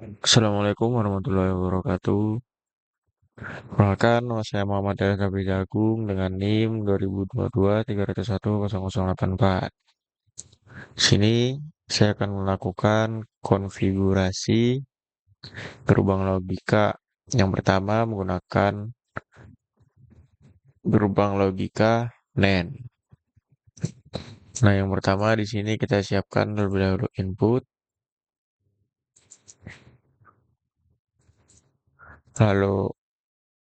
Assalamualaikum warahmatullahi wabarakatuh. Perkenalkan, nama saya Muhammad Reza Jagung dengan NIM 2022-301-0084. Di sini saya akan melakukan konfigurasi gerbang logika yang pertama menggunakan gerbang logika NAND. Nah, yang pertama di sini kita siapkan terlebih dahulu input, lalu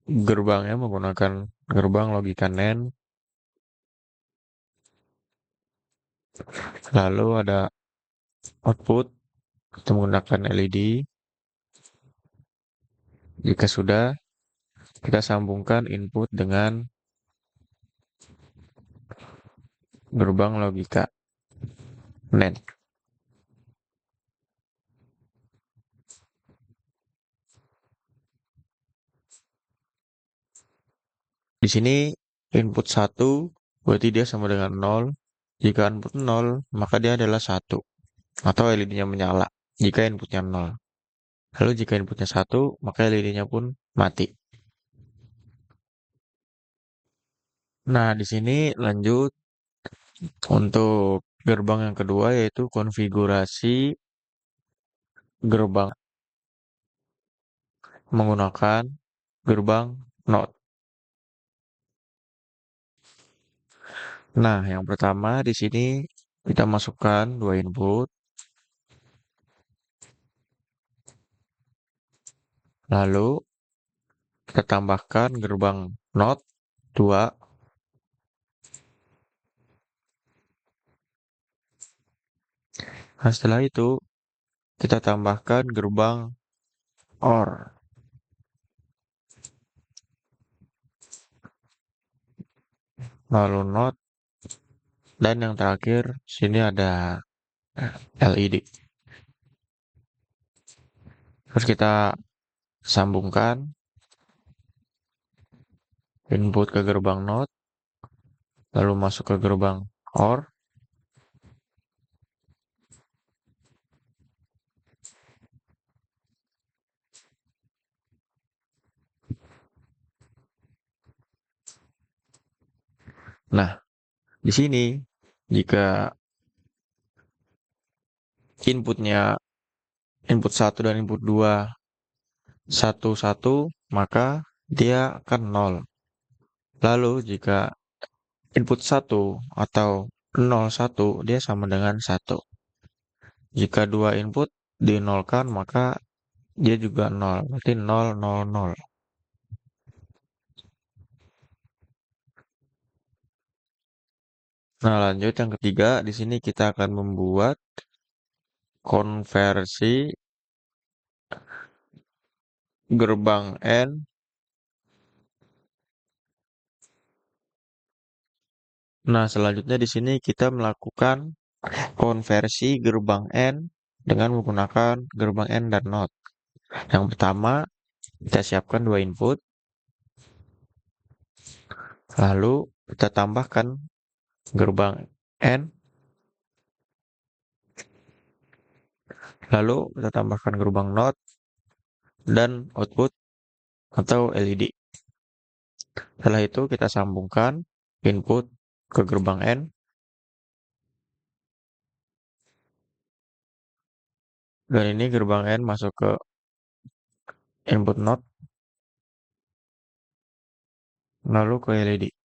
gerbangnya menggunakan gerbang logika NAND, lalu ada output kita menggunakan LED. Jika sudah, kita sambungkan input dengan gerbang logika NAND. Di sini input 1 berarti dia sama dengan 0. Jika input 0, maka dia adalah 1 atau LED-nya menyala jika inputnya 0. Lalu jika inputnya 1, maka LED-nya pun mati. Nah, di sini lanjut untuk gerbang yang kedua yaitu konfigurasi gerbang menggunakan gerbang NOT. Nah, yang pertama di sini kita masukkan dua input, lalu kita tambahkan gerbang NOT 2. Nah, setelah itu kita tambahkan gerbang OR, lalu NOT, dan yang terakhir sini ada LED. Terus kita sambungkan input ke gerbang NOT, lalu masuk ke gerbang OR, nah, di sini jika inputnya input 1 dan input 2 satu satu, maka dia akan 0. Lalu jika input 1 atau 01, dia sama dengan 1. Jika dua input dinolkan, maka dia juga 0. Berarti 0, 0, 0. Nah, lanjut yang ketiga, di sini kita akan membuat konversi gerbang N. Nah, selanjutnya di sini kita melakukan konversi gerbang N dengan menggunakan gerbang N dan NOT. Yang pertama, kita siapkan dua input, lalu kita tambahkan gerbang N, lalu kita tambahkan gerbang NOT dan output atau LED. Setelah itu kita sambungkan input ke gerbang N, dan ini gerbang N masuk ke input NOT, lalu ke LED.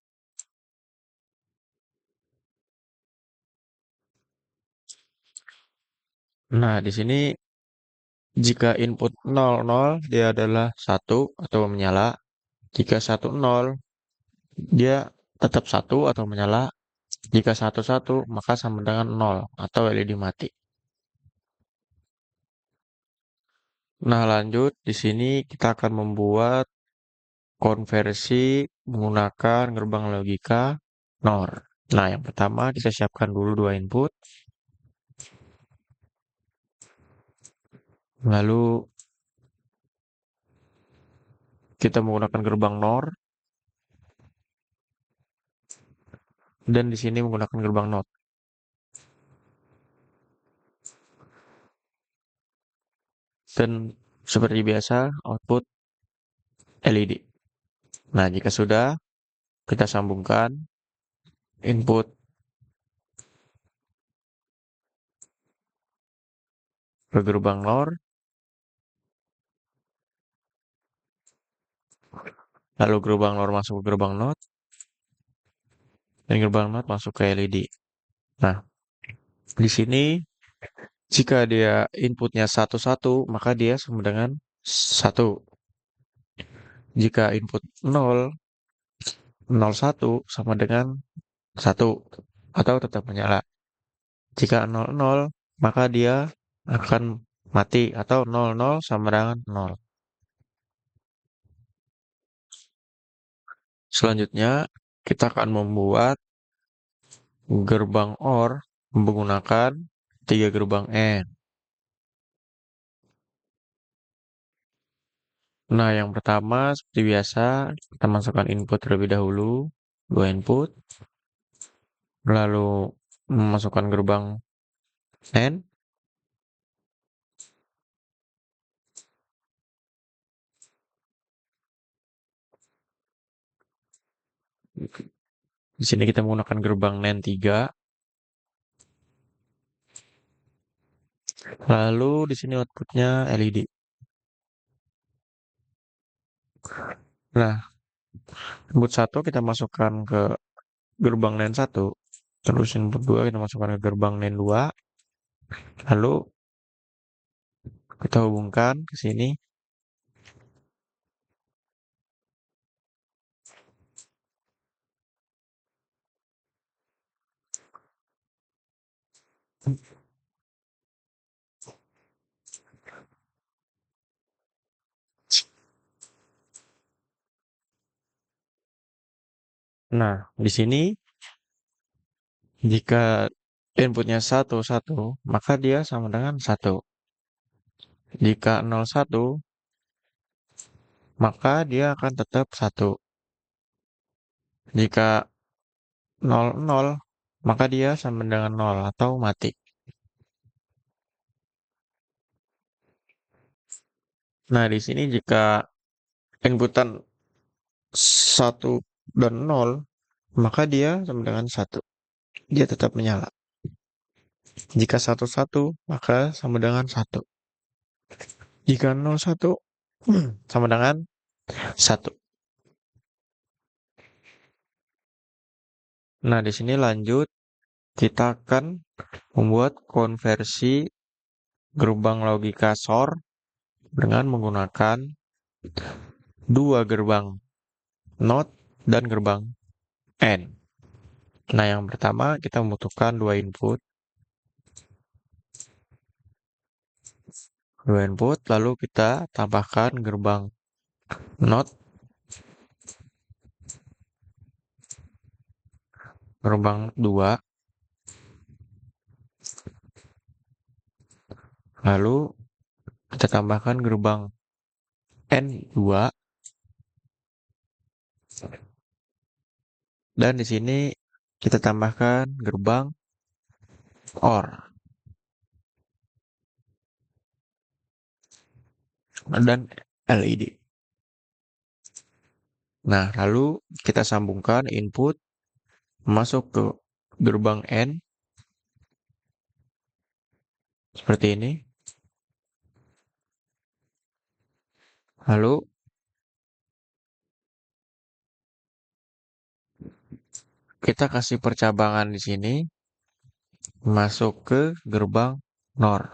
Nah, di sini jika input 00, dia adalah 1 atau menyala. Jika 10, dia tetap 1 atau menyala. Jika 11, maka sama dengan 0 atau LED mati. Nah, lanjut di sini kita akan membuat konversi menggunakan gerbang logika NOR. Nah, yang pertama kita siapkan dulu dua input, lalu kita menggunakan gerbang NOR, dan di sini menggunakan gerbang NOT. dan seperti biasa output LED. Nah, jika sudah, kita sambungkan input ke gerbang NOR, lalu gerbang NOR masuk ke gerbang NOT, dan gerbang NOT masuk ke LED. Nah, di sini jika dia inputnya 1, 1, maka dia sama dengan 1. Jika input 0, 0, 1 sama dengan 1 atau tetap menyala. Jika 0, 0, maka dia akan mati atau 0, 0 sama dengan 0. Selanjutnya, kita akan membuat gerbang OR menggunakan 3 gerbang AND. Nah, yang pertama seperti biasa, kita masukkan input terlebih dahulu, 2 input, lalu memasukkan gerbang AND, di sini kita menggunakan gerbang NAND 3, lalu di sini outputnya LED. Nah, input 1 kita masukkan ke gerbang NAND 1, terus input 2 kita masukkan ke gerbang NAND 2, lalu kita hubungkan ke sini. Nah, di sini jika inputnya 1, 1, maka dia sama dengan 1. Jika 0, 1, maka dia akan tetap 1. Jika 0, 0, maka dia sama dengan 0 atau mati. Nah, di sini jika inputan 1 dan 0, maka dia sama dengan 1. Dia tetap menyala. Jika 1, 1, maka sama dengan 1. Jika 0, 1, sama dengan 1. Nah, di sini lanjut, kita akan membuat konversi gerbang logika SOR dengan menggunakan 2 gerbang NOT dan gerbang AND. Nah, yang pertama kita membutuhkan 2 input. 2 input, lalu kita tambahkan gerbang NOT, gerbang 2, lalu kita tambahkan gerbang N2, dan di sini kita tambahkan gerbang OR dan LED. Nah, lalu kita sambungkan input masuk ke gerbang N seperti ini. Lalu kita kasih percabangan di sini masuk ke gerbang NOR.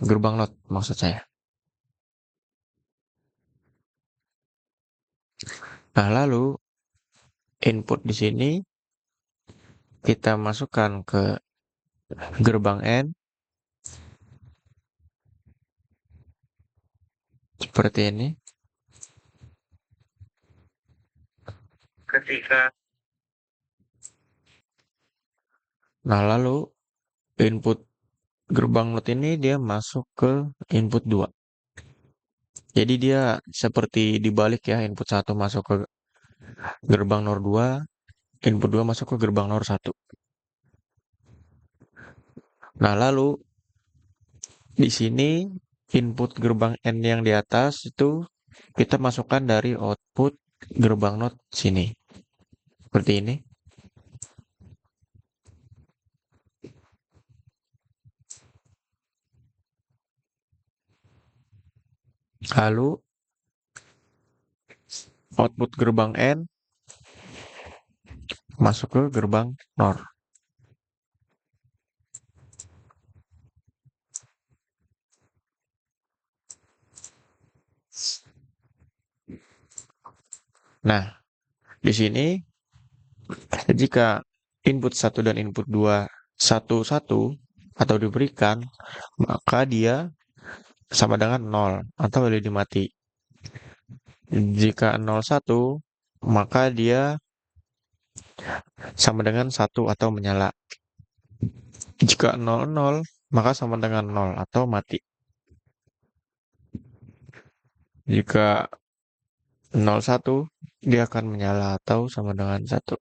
Gerbang NOT maksud saya. Nah, lalu input di sini kita masukkan ke gerbang N seperti ini. Nah, lalu input gerbang NOT ini dia masuk ke input 2. Jadi dia seperti dibalik ya, input 1 masuk ke gerbang NOR 2, input 2 masuk ke gerbang NOR 1. Nah, lalu Di sini input gerbang N yang di atas itu kita masukkan dari output gerbang NOT sini. Seperti ini. Lalu output gerbang N masuk ke gerbang NOR. Nah, di sini jika input 1 dan input 2 satu-satu atau diberikan, maka dia sama dengan 0 atau LED mati. Jika 01, maka dia sama dengan 1 atau menyala. Jika 00, maka sama dengan 0 atau mati. Jika 01, dia akan menyala atau sama dengan 1.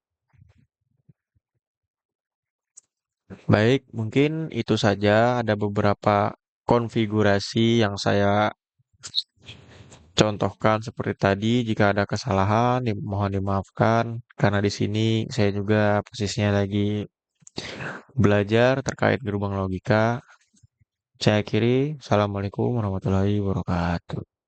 Baik, mungkin itu saja. Ada beberapa konfigurasi yang saya contohkan seperti tadi. Jika ada kesalahan, mohon dimaafkan. Karena di sini saya juga posisinya lagi belajar terkait gerbang logika. Saya akhiri. Assalamualaikum warahmatullahi wabarakatuh.